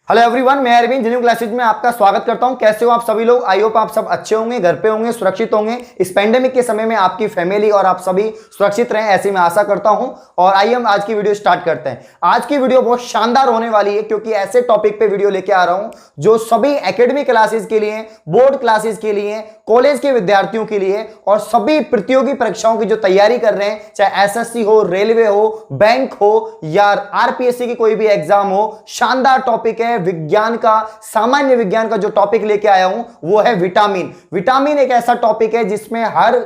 Hello everyone, मैं Arvind जिन्यू classes में आपका स्वागत करता हूं। कैसे हो आप सभी लोग? आई होप आप सब अच्छे होंगे, घर पे होंगे, सुरक्षित होंगे। इस पेंडेमिक के समय में आपकी फैमिली और आप सभी सुरक्षित रहें, ऐसी मैं आशा करता हूं। और आइए हम आज की वीडियो स्टार्ट करते हैं। आज की वीडियो बहुत शानदार होने वाली है, क्योंकि ऐसे टॉपिक पे वीडियो लेके आ रहा हूं जो सभी एकेडमिक क्लासेस के लिए, बोर्ड क्लासेस के लिए, कॉलेज के विद्यार्थियों के लिए और सभी प्रतियोगी परीक्षाओं की जो तैयारी कर रहे हैं, चाहे एसएससी हो, रेलवे हो, बैंक हो या आरपीएससी की कोई भी एग्जाम हो, शानदार टॉपिक है। विज्ञान का, सामान्य विज्ञान का जो टॉपिक लेके आया हूं वो है विटामिन। विटामिन एक ऐसा टॉपिक है जिसमें हर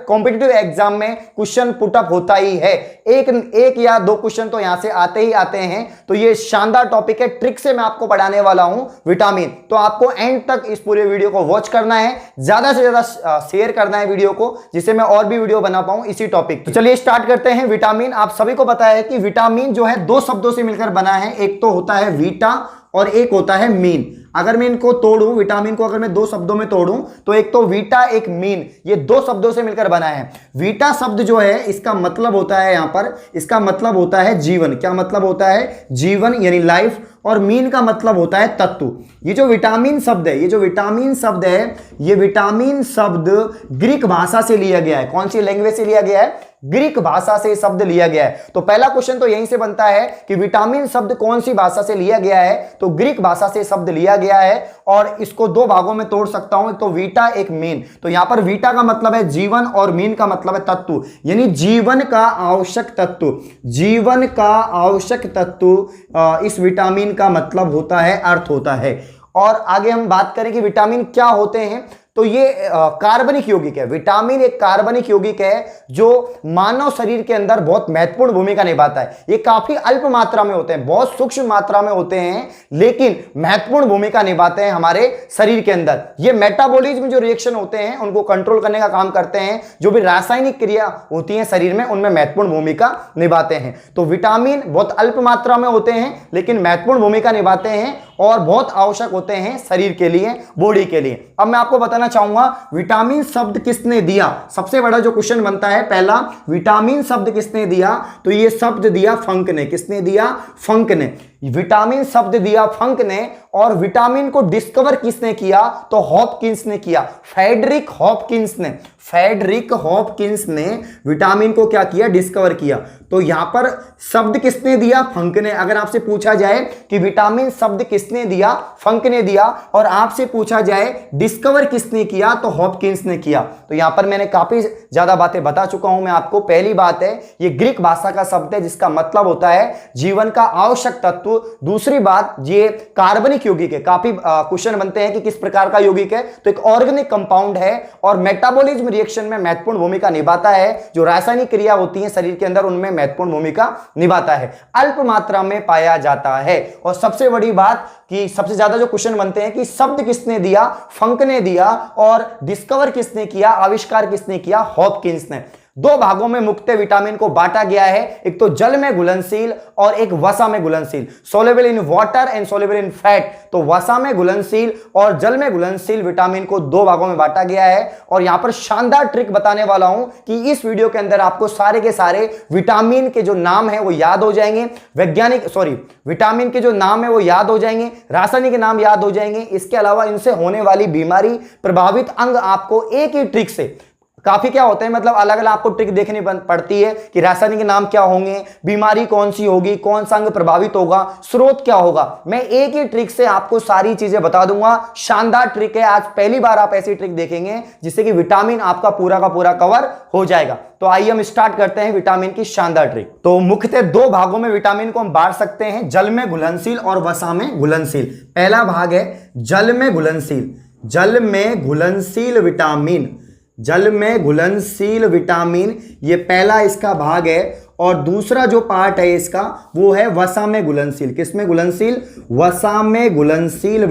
कॉम्पिटिटिव एग्जाम में क्वेश्चन पुटअप होता ही है। एक या दो क्वेश्चन तो यहां से आते ही आते हैं। तो ये शानदार टॉपिक है, ट्रिक से मैं आपको पढ़ाने वाला हूं विटामिन। तो आपको एंड तक इस पूरे वीडियो को वॉच करना है, ज्यादा से ज्यादा शेयर करना है वीडियो को, जिससे मैं और भी वीडियो बना पाऊं इसी टॉपिक। तो चलिए स्टार्ट करते हैं। विटामिन, आप सभी को पता है कि विटामिन जो है दो शब्दों से मिलकर बना है। एक तो होता है वीटा और एक होता है मीन। अगर मैं इनको तोड़ूं, विटामिन को अगर मैं दो शब्दों में तोड़ूं तो एक तो वीटा, एक मीन, ये दो शब्दों से मिलकर बना है। वीटा शब्द जो है इसका मतलब होता है, यहां पर इसका मतलब होता है जीवन। क्या मतलब होता है? जीवन यानी लाइफ। और मीन का मतलब होता है तत्व। ये जो विटामिन शब्द है, ये विटामिन शब्द ग्रीक भाषा से लिया गया है। कौन सी लैंग्वेज से लिया गया है? ग्रीक भाषा से शब्द लिया गया है। तो पहला क्वेश्चन तो यहीं से बनता है कि विटामिन शब्द कौन सी भाषा से लिया गया है? तो ग्रीक भाषा से शब्द लिया गया है। और इसको दो भागों में तोड़ सकता हूं, एक तो वीटा, एक मीन। तो यहां पर वीटा का मतलब है जीवन और मीन का मतलब है तत्व, यानी जीवन का आवश्यक तत्व। जीवन का आवश्यक तत्व इस विटामिन का मतलब होता है, अर्थ होता है। और आगे हम बात करें कि विटामिन क्या होते हैं, तो ये कार्बनिक यौगिक है। विटामिन एक कार्बनिक यौगिक है जो मानव शरीर के अंदर बहुत महत्वपूर्ण भूमिका निभाता है। ये काफी अल्प मात्रा में होते हैं, बहुत सूक्ष्म मात्रा में होते हैं, लेकिन महत्वपूर्ण भूमिका निभाते हैं हमारे शरीर के अंदर। ये मेटाबॉलिज्म जो रिएक्शन होते हैं उनको कंट्रोल करने का काम करते हैं। जो भी रासायनिक क्रिया होती है शरीर में, उनमें महत्वपूर्ण भूमिका निभाते हैं। तो विटामिन बहुत अल्प मात्रा में होते हैं, लेकिन महत्वपूर्ण भूमिका निभाते हैं और बहुत आवश्यक होते हैं शरीर के लिए, बॉडी के लिए। अब मैं आपको बताना चाहूंगा विटामिन शब्द किसने दिया। सबसे बड़ा जो क्वेश्चन बनता है पहला, विटामिन शब्द किसने दिया? तो ये शब्द दिया फंक ने। किसने दिया? फंक ने। विटामिन शब्द दिया फंक ने। और विटामिन को डिस्कवर किसने किया? तो हॉपकिंस ने किया। फ्रेडरिक हॉपकिंस ने विटामिन को क्या किया? डिस्कवर किया। तो यहां पर शब्द किसने दिया? फंक ने। अगर आपसे पूछा जाए कि विटामिन शब्द किसने दिया? फंक ने दिया। और आपसे पूछा जाए डिस्कवर किसने किया? तो हॉपकिंस ने किया। तो यहां पर मैंने काफी ज्यादा बातें बता चुका हूं मैं आपको। पहली बात है, ये ग्रीक भाषा का शब्द है जिसका मतलब होता है जीवन का आवश्यक तत्व। दूसरी बात, ये कार्बनिक यौगिक है। काफी क्वेश्चन बनते हैं कि किस प्रकार का यौगिक है, तो एक ऑर्गेनिक कंपाउंड है और मेटाबॉलिज्म रिएक्शन में महत्वपूर्ण भूमिका निभाता है। जो रासायनिक क्रिया होती है शरीर के अंदर, उनमें महत्वपूर्ण भूमिका निभाता है। अल्प मात्रा में पाया जाता है। और सबसे बड़ी बात कि सबसे ज्यादा जो क्वेश्चन बनते हैं कि शब्द किसने दिया? फंक ने दिया। और डिस्कवर किसने किया, आविष्कार किसने किया? हॉपकिंस ने। दो भागों में मुख्यतः विटामिन को बांटा गया है, एक तो जल में घुलनशील और एक वसा में घुलनशील। Soluble in water and soluble in fat. तो वसा में घुलनशील और जल में घुलनशील विटामिन को दो भागों में बांटा गया है। और यहां पर शानदार ट्रिक बताने वाला हूं कि इस वीडियो के अंदर आपको सारे के सारे विटामिन के जो नाम है वो याद हो जाएंगे। विटामिन के जो नाम है वो याद हो जाएंगे, रासायनिक नाम याद हो जाएंगे। इसके अलावा इनसे होने वाली बीमारी, प्रभावित अंग आपको एक ही ट्रिक से, काफी क्या होते हैं मतलब अलग अलग आपको ट्रिक देखनी पड़ती है कि रासायनिक नाम क्या होंगे, बीमारी कौन सी होगी, कौन सा अंग प्रभावित होगा, स्रोत क्या होगा। मैं एक ही ट्रिक से आपको सारी चीजें बता दूंगा। शानदार ट्रिक है। आज पहली बार आप ऐसी ट्रिक देखेंगे जिससे कि विटामिन आपका पूरा का पूरा कवर हो जाएगा। तो आइए हम स्टार्ट करते हैं विटामिन की शानदार ट्रिक। तो मुख्यतः दो भागों में विटामिन को हम बांट सकते हैं, जल में घुलनशील और वसा में घुलनशील। पहला भाग है जल में घुलनशील। जल में घुलनशील विटामिन, ये पहला इसका भाग है। और दूसरा जो पार्ट है इसका वो है वसा में घुलनशील। किसमें घुलनशील? वसा में घुलनशील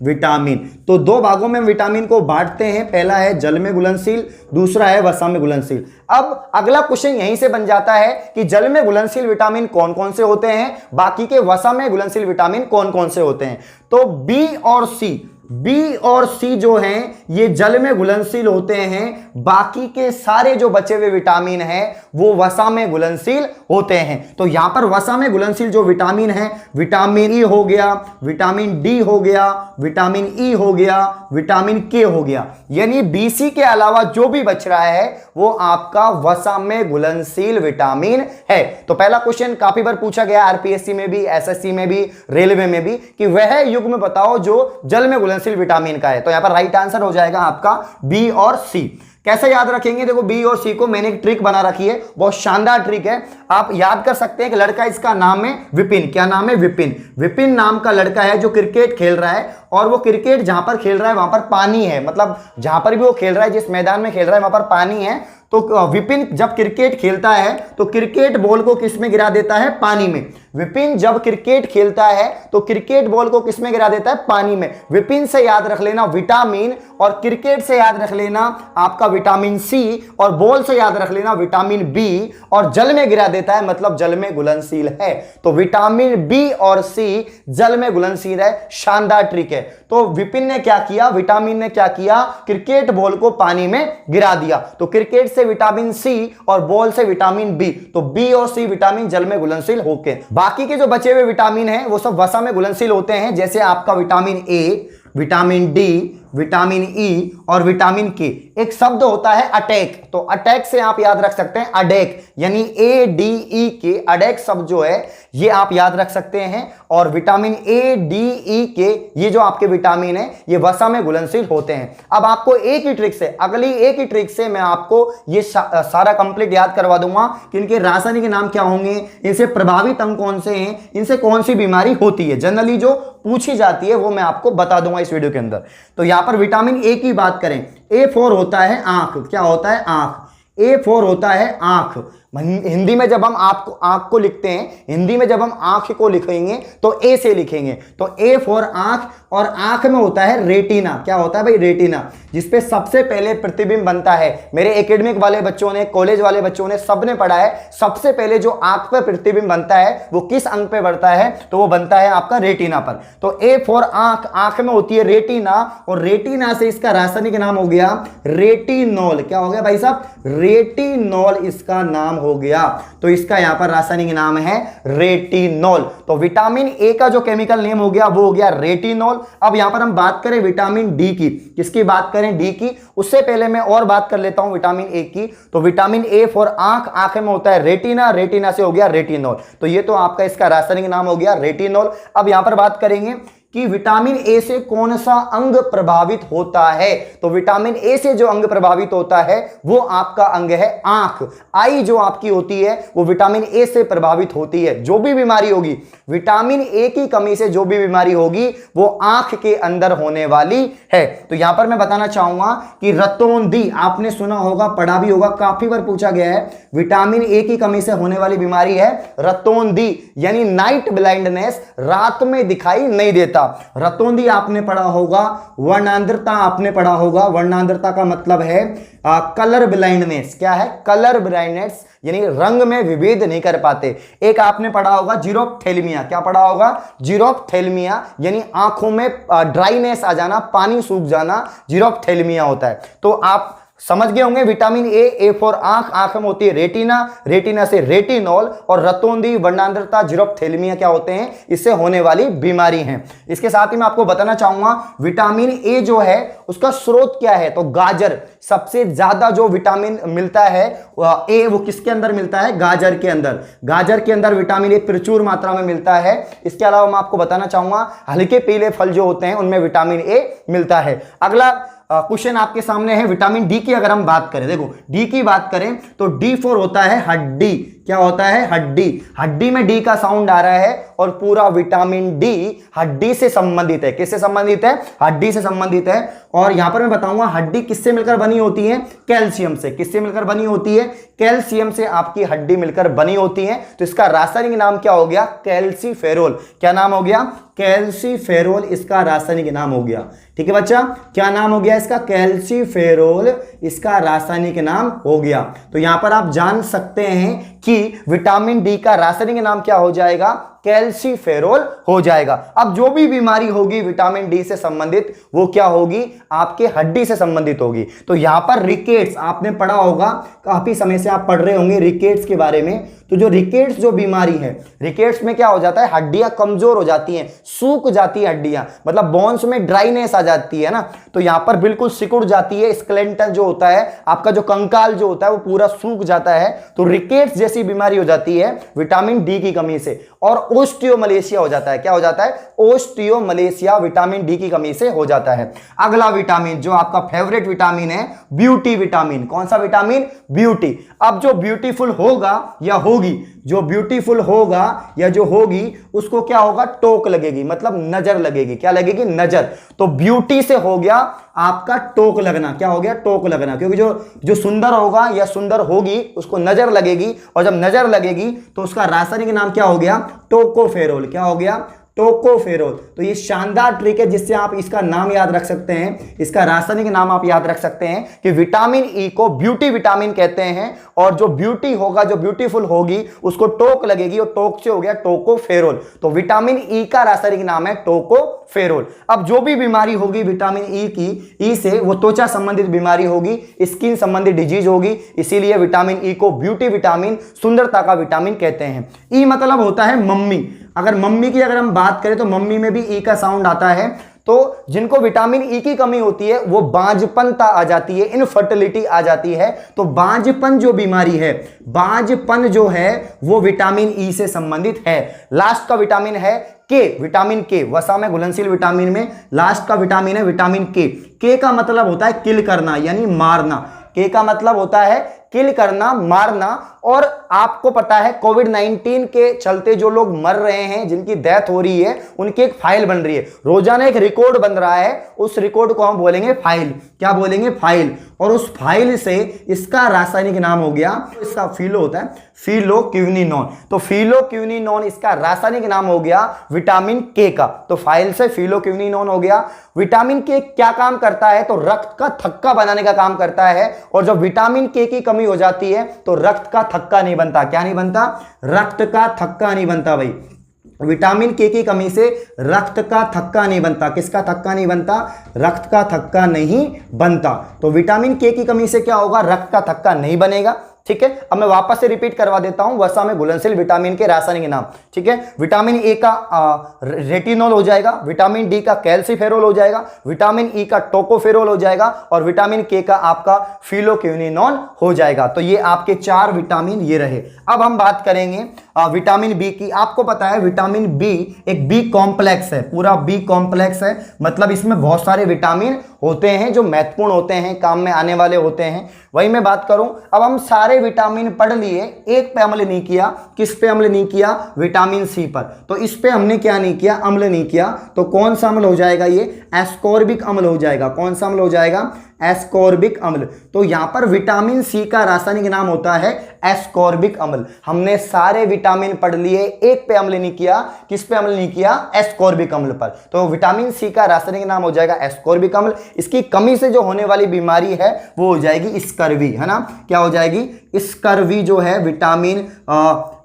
विटामिन। तो दो भागों में विटामिन को बांटते हैं, पहला है जल में घुलनशील, दूसरा है वसा में घुलनशील। अब अगला क्वेश्चन यहीं से बन जाता है कि जल में घुलनशील विटामिन कौन कौन से होते हैं, बाकी के वसा में घुलनशील विटामिन कौन कौन से होते हैं। तो बी और सी बी और सी जो हैं ये जल में घुलनशील होते हैं, बाकी के सारे जो बचे हुए विटामिन हैं वो वसा में घुलनशील होते हैं। तो यहां पर वसा में घुलनशील जो विटामिन है, विटामिन ई हो गया, विटामिन डी हो गया, विटामिन ई हो गया, विटामिन के हो गया, यानी बीसी के अलावा जो भी बच रहा है वो आपका वसा में घुलनशील विटामिन है। तो पहला क्वेश्चन काफी बार पूछा गया आरपीएससी में भी, एसएससी में भी, रेलवे में भी, कि वह युग्म बताओ जो जल में घुलनशील विटामिन का है। तो यहां पर राइट आंसर हो जाएगा आपका बी और सी। कैसे याद रखेंगे? देखो बी और सी को मैंने एक ट्रिक बना रखी है, बहुत शानदार ट्रिक है। आप याद कर सकते हैं कि लड़का, इसका नाम है विपिन। क्या नाम है? विपिन। विपिन नाम का लड़का है जो क्रिकेट खेल रहा है, और वो क्रिकेट जहां पर खेल रहा है वहां पर पानी है, मतलब जहां पर भी वो खेल रहा है, जिस मैदान में खेल रहा है वहां पर पानी है। तो विपिन जब क्रिकेट खेलता है तो क्रिकेट बॉल को किस में गिरा देता है? पानी में। विपिन जब क्रिकेट खेलता है तो क्रिकेट बॉल को किस में गिरा देता है? पानी में। विपिन से याद रख लेना विटामिन, और क्रिकेट से याद रख लेना आपका विटामिन सी, और बॉल से याद रख लेना विटामिन बी, और जल में गिरा देता है मतलब जल में घुलनशील है। तो विटामिन बी और सी जल में घुलनशील है। शानदार ट्रिक है। तो विपिन ने क्या किया? विटामिन ने क्या किया? क्रिकेट बॉल को पानी में गिरा दिया। तो क्रिकेट से विटामिन सी और बॉल से विटामिन बी, तो बी और सी विटामिन जल में घुलनशील होके, बाकी के जो बचे हुए विटामिन हैं वो सब वसा में घुलनशील होते हैं। जैसे आपका vitamin A, vitamin D, vitamin E और विटामिन के। एक शब्द होता है अटैक, तो अटैक से आप याद रख सकते हैं अडेक, यानी ए डी ई के, अडेक शब्द जो है ये आप याद रख सकते हैं। और विटामिन ए डी ई के ये जो आपके विटामिन है ये वसा में घुलनशील होते हैं। अब आपको एक ही ट्रिक से, अगली एक ही ट्रिक से मैं आपको ये सारा कंप्लीट याद करवा दूंगा कि इनके रासायनिक नाम क्या होंगे, इनसे प्रभावित अंग कौन से हैं, इनसे कौन सी बीमारी होती है, जनरली जो पूछी जाती है वो मैं आपको बता दूंगा इस वीडियो के अंदर। तो यहां पर विटामिन ए की बात करें, A4 होता है आंख। क्या होता है? आंख। A4 होता है आंख। हिंदी में जब हम आंख को लिखते हैं, हिंदी में जब हम आंख को लिखेंगे तो ए से लिखेंगे। तो A4 आंख, और आंख में होता है रेटिना। क्या होता है भाई? रेटिना, जिसपे सबसे पहले प्रतिबिंब बनता है। मेरे एकेडमिक वाले बच्चों ने, कॉलेज वाले बच्चों ने, सबने पढ़ा है सबसे पहले जो आंख पर प्रतिबिंब बनता है वो किस अंग पे बनता है? तो वो बनता है आपका रेटिना पर। तो A4 आंख, आंख में होती है रेटिना, और रेटिना से इसका रासायनिक नाम हो गया रेटिनॉल। क्या हो गया भाई साहब? रेटिनॉल इसका नाम हो गया। तो इसका यहां पर रासायनिक नाम है रेटिनॉल। तो विटामिन ए का जो केमिकल नेम हो गया वो हो गया रेटिनॉल। अब यहां पर हम बात करें विटामिन डी की। किसकी बात करें? डी की। उससे पहले मैं और बात कर लेता हूं विटामिन ए की। तो विटामिन ए फॉर आंख, आंख में होता है रेटिना, रेटिना से हो गया रेटिनॉल। तो ये तो आपका इसका रासायनिक नाम हो गया रेटिनॉल। अब यहां पर बात करेंगे कि विटामिन ए से कौन सा अंग प्रभावित होता है। तो विटामिन ए से जो अंग प्रभावित होता है वो आपका अंग है आंख। आई जो आपकी होती है वो विटामिन ए से प्रभावित होती है। जो भी बीमारी होगी, विटामिन ए की कमी से जो भी बीमारी होगी वो आंख के अंदर होने वाली है। तो यहां पर मैं बताना चाहूंगा कि रतौंधी, आपने सुना होगा, पढ़ा भी होगा, काफी बार पूछा गया है। विटामिन ए की कमी से होने वाली बीमारी है रतौंधी, यानी नाइट ब्लाइंडनेस, रात में दिखाई नहीं देता। रतौंधी आपने पढ़ा होगा। वर्णांधता आपने पढ़ा होगा। वर्णांधता का मतलब है कलर ब्लाइंडनेस। क्या है? कलर ब्लाइंडनेस, यानी रंग में विभेद नहीं कर पाते। एक आपने पढ़ा होगा जीरोप्थेल्मिया। क्या पढ़ा होगा? जीरोप्थेल्मिया, यानी आंखों में ड्राइनेस आ जाना, पानी सूख जाना, जीरोप्थेल्मिया होता है। तो आप समझ गए होंगे विटामिन ए फॉर आंख, आंख में होती है रेटिना, रेटिना से रेटिनॉल, और रतौंधी, वर्णांधता, जीरोप्थेल्मिया क्या होते हैं? इससे होने वाली बीमारी हैं। इसके साथ ही मैं आपको बताना चाहूंगा विटामिन ए जो है उसका स्रोत क्या है। तो गाजर, सबसे ज्यादा जो विटामिन मिलता है ए वो किसके अंदर मिलता है? गाजर के अंदर। गाजर के अंदर विटामिन ए प्रचुर मात्रा में मिलता है। इसके अलावा मैं आपको बताना चाहूंगा हल्के पीले फल जो होते हैं उनमें विटामिन ए मिलता है। अगला क्वेश्चन आपके सामने है विटामिन डी की। अगर हम बात करें, देखो डी की बात करें तो D4 होता है हड्डी। क्या होता है? हड्डी। हड्डी में डी का साउंड आ रहा है, और पूरा विटामिन डी हड्डी से संबंधित है। किससे संबंधित है? हड्डी से संबंधित है। और यहां पर मैं बताऊंगा हड्डी किससे मिलकर बनी होती है? कैल्शियम से। किससे मिलकर बनी होती है? कैल्शियम से आपकी हड्डी मिलकर बनी होती है। तो इसका रासायनिक नाम क्या हो गया? कैल्सीफेरोल। क्या नाम हो गया? कैल्सीफेरोल इसका रासायनिक नाम हो गया। ठीक है बच्चा, क्या नाम हो गया इसका? कैल्सीफेरोल इसका रासायनिक नाम हो गया। तो यहां पर आप जान सकते हैं कि विटामिन डी का रासायनिक नाम क्या हो जाएगा? कैल्सीफेरोल हो जाएगा। अब जो भी बीमारी होगी विटामिन डी से संबंधित वो क्या होगी? आपके हड्डी से संबंधित होगी। तो यहां पर रिकेट्स आपने पढ़ा होगा, काफी समय से आप पढ़ रहे होंगे रिकेट्स के बारे में। तो जो रिकेट्स जो बीमारी है, रिकेट्स में क्या हो जाता है? हड्डियां कमजोर हो जाती हैं, सूख जाती है हड्डियां, मतलब बोन्स में ड्राइनेस आ जाती है ना। तो यहां पर बिल्कुल सिकुड़ जाती है, स्केलेटन जो होता है आपका, जो कंकाल जो होता है वो पूरा सूख जाता है। तो रिकेट्स जैसी बीमारी हो जाती है विटामिन डी की कमी से। और ओस्टियोमलेशिया हो जाता है। क्या हो जाता है? ओस्टियोमलेशिया विटामिन डी की कमी से हो जाता है। अगला विटामिन जो आपका फेवरेट विटामिन है, ब्यूटी विटामिन। कौन सा विटामिन? ब्यूटी। अब जो ब्यूटीफुल होगा या होगी, जो ब्यूटीफुल होगा या जो होगी उसको क्या होगा? टोक लगेगी, मतलब नजर लगेगी। क्या लगेगी? नजर। तो ब्यूटी से हो गया आपका टोक लगना। क्या हो गया? टोक लगना। क्योंकि जो सुंदर होगा या सुंदर होगी उसको नजर लगेगी, और जब नजर लगेगी तो उसका रासायनिक नाम क्या हो गया? टोकोफेरोल। क्या हो गया? टोकोफेरोल। तो ये शानदार ट्रिक है जिससे आप इसका नाम याद रख सकते हैं, इसका रासायनिक नाम आप याद रख सकते हैं कि विटामिन ई को ब्यूटी विटामिन कहते हैं। और जो ब्यूटी होगा, जो ब्यूटीफुल होगी उसको टोक लगेगी, और टोक से हो गया टोकोफेरोल। तो विटामिन ई का रासायनिक नाम है टोकोफेरोल। अब जो भी बीमारी होगी विटामिन ई की, ई से वो त्वचा संबंधित बीमारी होगी, स्किन संबंधित डिजीज होगी, इसीलिए विटामिन ई को ब्यूटी विटामिन, सुंदरता का विटामिन कहते हैं। ई मतलब होता है मम्मी। अगर मम्मी की अगर हम बात करें तो मम्मी में भी ई का साउंड आता है। तो जिनको विटामिन ई की कमी होती है वो बांझपनता आ जाती है, इनफर्टिलिटी आ जाती है। तो बांझपन जो बीमारी है, बांझपन जो है वो विटामिन ई से संबंधित है। लास्ट का विटामिन है के, विटामिन के, वसा में घुलनशील विटामिन में लास्ट का विटामिन है विटामिन के। के का मतलब होता है किल करना, यानी मारना। के का मतलब होता है किल करना, मारना। और आपको पता है कोविड-19 के चलते जो लोग मर रहे हैं, जिनकी डेथ हो रही है, उनकी एक फाइल बन रही है। रोजाना एक रिकॉर्ड बन रहा है, उस रिकॉर्ड को हम बोलेंगे फाइल। क्या बोलेंगे? फाइल। और उस फाइल से इसका रासायनिक नाम हो गया, इसका फिलो होता है फिलोक्विनिनोन। तो फिलोक्विनिनोन इसका रासायनिक नाम हो गया विटामिन के का। तो फाइल से फिलोक्विनिनोन हो गया। विटामिन के क्या काम करता है? तो रक्त का थक्का बनाने का काम करता है। और जब विटामिन के की कमी हो जाती है तो रक्त का थक्का नहीं बनता। क्या नहीं बनता? रक्त का थक्का नहीं बनता भाई। विटामिन के की कमी से रक्त का थक्का नहीं बनता। किसका थक्का नहीं बनता? रक्त का थक्का नहीं बनता। तो विटामिन के की कमी से क्या होगा? रक्त का थक्का नहीं बनेगा। ठीक है, अब मैं वापस से रिपीट करवा देता हूं वसा में घुलनशील विटामिन के रासायनिक नाम। ठीक है, विटामिन ए का रेटिनोल हो जाएगा, विटामिन डी का कैल्सीफेरोल हो जाएगा, विटामिन ई का टोकोफेरोल हो जाएगा, और विटामिन के का आपका फिलोक्विनिनोन हो जाएगा। तो ये आपके 4 विटामिन ये रहे। अब हम बात करेंगे विटामिन बी की। आपको पता है विटामिन बी एक बी कॉम्प्लेक्स है, पूरा बी कॉम्प्लेक्स है, मतलब इसमें बहुत सारे विटामिन होते हैं जो महत्वपूर्ण होते हैं, काम में आने वाले होते हैं। वही मैं बात करूं, अब हम सारे विटामिन पढ़ लिए, एक पे अम्ल नहीं किया। किस पे अम्ल नहीं किया? विटामिन सी पर। तो इस पे हमने क्या नहीं किया? अम्ल नहीं किया। तो कौन सा अम्ल हो जाएगा? ये एस्कॉर्बिक अम्ल हो जाएगा। कौन सा अम्ल हो जाएगा? एस्कॉर्बिक अम्ल। तो यहां पर विटामिन सी का रासायनिक नाम होता है एस्कॉर्बिक अम्ल। हमने सारे विटामिन पढ़ लिए, एक पे अम्ल नहीं किया। किस पे अम्ल नहीं किया? एस्कॉर्बिक अम्ल पर। तो विटामिन सी का रासायनिक नाम हो जाएगा एस्कॉर्बिक अम्ल। इसकी कमी से जो होने वाली बीमारी है वो हो जाएगी स्कर्वी, है ना। क्या हो जाएगी? स्कर्वी जो है विटामिन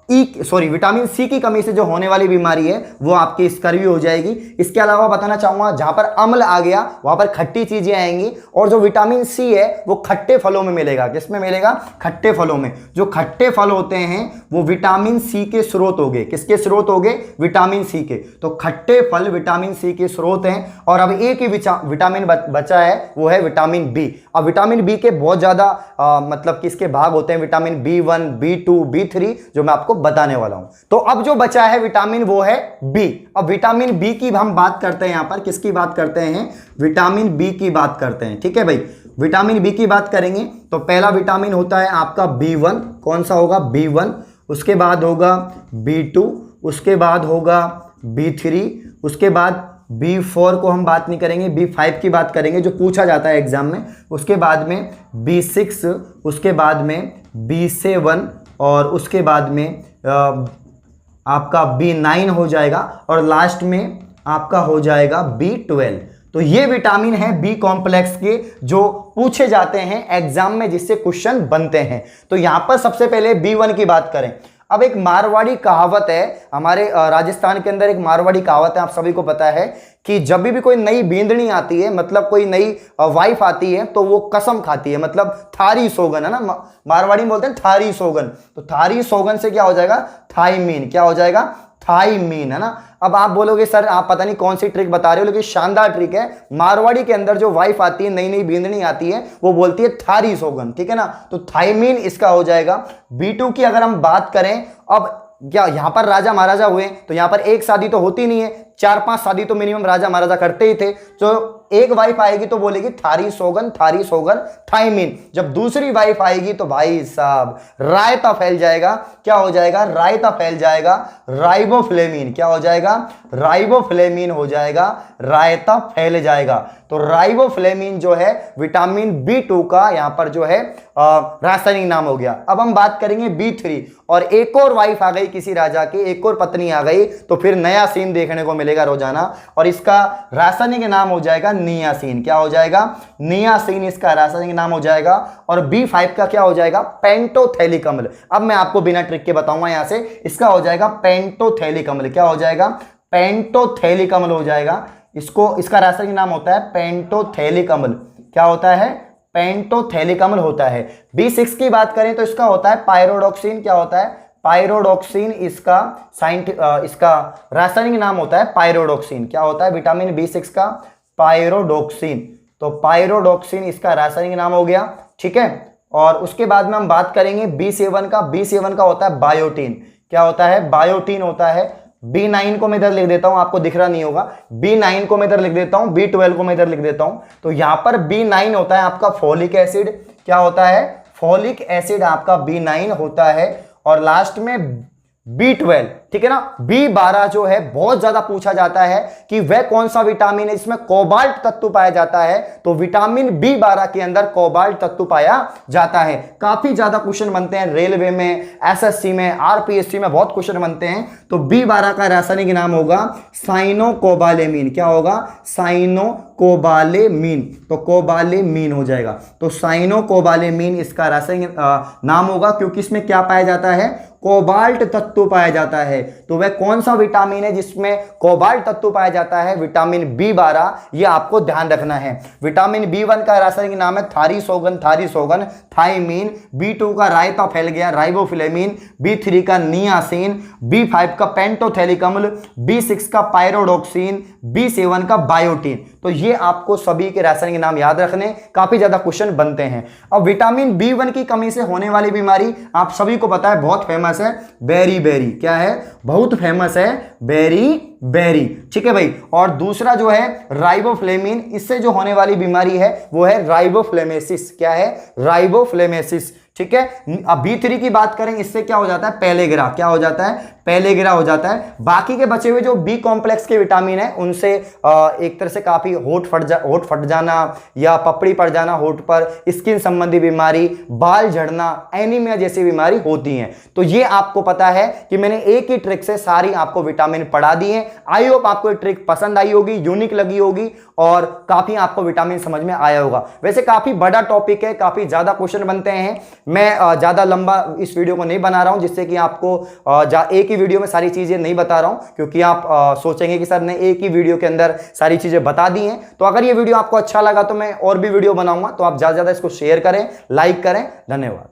विटामिन सी की कमी से जो होने वाली बीमारी है वो आपकी स्कर्वी हो जाएगी। इसके अलावा बताना चाहूंगा, जहां पर अम्ल आ गया वहां पर खट्टी चीजें आएंगी, और जो विटामिन सी है वो खट्टे फलों में मिलेगा। किसमें मिलेगा? खट्टे फलों में। जो खट्टे फल होते हैं वो विटामिन सी के स्रोत हो गए। किसके स्रोत हो गए? विटामिन सी के। तो खट्टे फल विटामिन सी के स्रोत हैं। और अब एक ही विटामिन बचा है, वो है विटामिन बी। अब विटामिन बी के बहुत ज्यादा मतलब किसके भाग होते हैं? विटामिन B1, B2, B3, जो मैं आपको बताने वाला हूं। तो अब जो बचा है विटामिन वो है बी। अब विटामिन बी की हम बात करते हैं, यहां पर किसकी बात करते हैं? विटामिन बी की बात करते हैं। ठीक है भाई, विटामिन बी की बात करेंगे तो पहला विटामिन होता है आपका B1। कौन सा होगा? B1। उसके बाद होगा B2, उसके बाद होगा B3, उसके बाद B4 को हम बात नहीं करेंगे, B5 की बात करेंगे जो पूछा जाता है एग्जाम में। उसके बाद में B6, उसके बाद में B7, और उसके बाद में आपका B9 हो जाएगा, और लास्ट में आपका हो जाएगा B12। तो ये विटामिन है बी कॉम्प्लेक्स के जो पूछे जाते हैं एग्जाम में, जिससे क्वेश्चन बनते हैं। तो यहां पर सबसे पहले B1 की बात करें। अब एक मारवाड़ी कहावत है, हमारे राजस्थान के अंदर एक मारवाड़ी कहावत है, आप सभी को पता है कि जब भी कोई नई बींदनी आती है, मतलब कोई नई वाइफ आती है, तो वो कसम खाती है, मतलब थारी सोगन है ना, मारवाड़ी में बोलते हैं थारी सोगन। तो थारी सोगन से क्या हो जाएगा, थाइमीन, क्या हो जाएगा, थाइमीन, है ना। अब आप बोलोगे सर आप पता नहीं कौन सी ट्रिक बता रहे हो, लेकिन शानदार ट्रिक है। मारवाड़ी के अंदर जो वाइफ आती है, नई नई बींदनी आती है, वो बोलती है थारी सोगन, ठीक है ना। तो थाइमीन इसका हो जाएगा। B2 की अगर हम बात करें, अब क्या यहां पर राजा महाराजा हुए, तो यहां पर एक शादी तो होती नहीं है, 4-5 शादी तो मिनिमम राजा महाराजा करते ही थे। तो एक वाइफ आएगी तो बोलेगी थारी सोगन थाइमीन। जब दूसरी वाइफ आएगी तो भाई साहब रायता फैल जाएगा, क्या हो जाएगा, रायता फैल जाएगा, राइबोफ्लेविन, क्या हो जाएगा, राइबोफ्लेविन हो जाएगा, रायता फैल जाएगा। तो राइबोफ्लेविन जो है विटामिन B2 का यहां पर जो है रासायनिक नाम हो गया। अब हम बात करेंगे B3, और एक और वाइफ आ गई किसी राजा की, एक और पत्नी आ गई, तो फिर नया सीन देखने को मिलेगा रोजाना, और इसका रासायनिक नाम हो जाएगा नियासिन, क्या हो जाएगा, नियासिन इसका रासायनिक नाम हो जाएगा। और B5 का क्या हो जाएगा, पेंटोथैलिक अम्ल। अब मैं आपको बिना ट्रिक के बताऊंगा, यहां से इसका हो जाएगा पेंटोथैलिक अम्ल, क्या हो जाएगा, पेंटोथैलिक अम्ल हो जाएगा। इसका रासायनिक नाम होता है पेंटोथैलिक अम्ल, क्या होता है, पेंटोथैलिक अम्ल होता है। B6 की बात करें तो इसका होता है पायरोडॉक्सिन, क्या होता है, पायरोडॉक्सिन इसका रासायनिक नाम होता है पायरोडॉक्सिन, क्या होता है, विटामिन B6 का पायरोडॉक्सिन। तो पायरोडॉक्सिन इसका रासायनिक नाम हो गया, ठीक है। और उसके बाद में हम बात करेंगे B7 का। B7 का होता है बायोटीन, क्या होता है, बायोटीन होता है। B9 को मैं इधर लिख देता हूं, आपको दिख रहा नहीं होगा, B9 को मैं इधर लिख देता हूं, B12 को मैं इधर लिख देता हूं। तो यहां पर B9 होता है आपका फोलिक एसिड, क्या होता है, फोलिक एसिड आपका B9 होता है। और लास्ट में B12, ठीक है ना। B12 जो है बहुत ज्यादा पूछा जाता है कि वह कौन सा विटामिन है जिसमें कोबाल्ट तत्व पाया जाता है, तो विटामिन B12 के अंदर कोबाल्ट तत्व पाया जाता है। काफी ज्यादा क्वेश्चन बनते हैं रेलवे में, SSC में, RPSC में बहुत क्वेश्चन बनते हैं। तो B12 का रासायनिक नाम होगा साइनोकोबालेमीन, क्या होगा, साइनोकोबालेमीन। तो कोबालेमीन हो जाएगा। तो साइनोकोबालेमीन इसका रासायनिक नाम होगा, क्योंकि इसमें क्या पाया जाता है, कोबाल्ट तत्व पाया जाता है। तो वह कौन सा विटामिन है जिसमें कोबाल्ट तत्व पाया जाता है, विटामिन B12, ये आपको ध्यान रखना है। विटामिन B1 का रासायनिक नाम है थारी सोगन थाइमीन। B2 का रायता फैल गया, राइबोफ्लेविन। B3 का नियासिन। B5 का पेंटोथैलिक अम्ल। B6 का पायरोडॉक्सिन। B7 का बायोटीन। तो ये आपको सभी के रासायनिक नाम याद रखने, काफी ज्यादा क्वेश्चन बनते हैं। अब विटामिन B1 की कमी से होने वाली बीमारी आप सभी को पता है, बहुत फेमस है, बेरी, क्या है, बहुत फेमस है, बेरी, ठीक है भाई। और दूसरा जो है राइबोफ्लेविन, इससे जो होने वाली बीमारी है वो है राइबोफ्लेमेसिस, क्या है, राइबोफ्लेमेसिस, ठीक है। अब B3 की बात करें, इससे क्या हो जाता है, पेलेग्रा, क्या हो जाता है, पेलेग्रा हो जाता है। बाकी के बचे हुए जो B कॉम्प्लेक्स के विटामिन है उनसे एक तरह से काफी होठ फट जाना या पपड़ी पड़ जाना होठ पर, स्किन संबंधी बीमारी, बाल झड़ना, एनीमिया जैसी बीमारी होती हैं। तो ये आपको पता है कि मैंने एक ही ट्रिक से सारी आपको विटामिन पढ़ा दी है। आई होप आपको ये ट्रिक पसंद आई होगी, यूनिक लगी होगी और काफी आपको विटामिन समझ में आया होगा। वैसे काफी बड़ा टॉपिक है, काफी ज्यादा क्वेश्चन बनते हैं। मैं ज्यादा लंबा इस वीडियो को नहीं बना रहा हूं, जिससे कि आपको एक ही वीडियो में सारी चीजें नहीं बता रहा हूं, क्योंकि आप सोचेंगे कि सर ने एक ही वीडियो के अंदर सारी चीजें बता दी हैं। तो अगर ये वीडियो आपको अच्छा लगा तो मैं और भी वीडियो बनाऊंगा, तो आप ज्यादा से ज्यादा इसको शेयर करें, लाइक करें। धन्यवाद।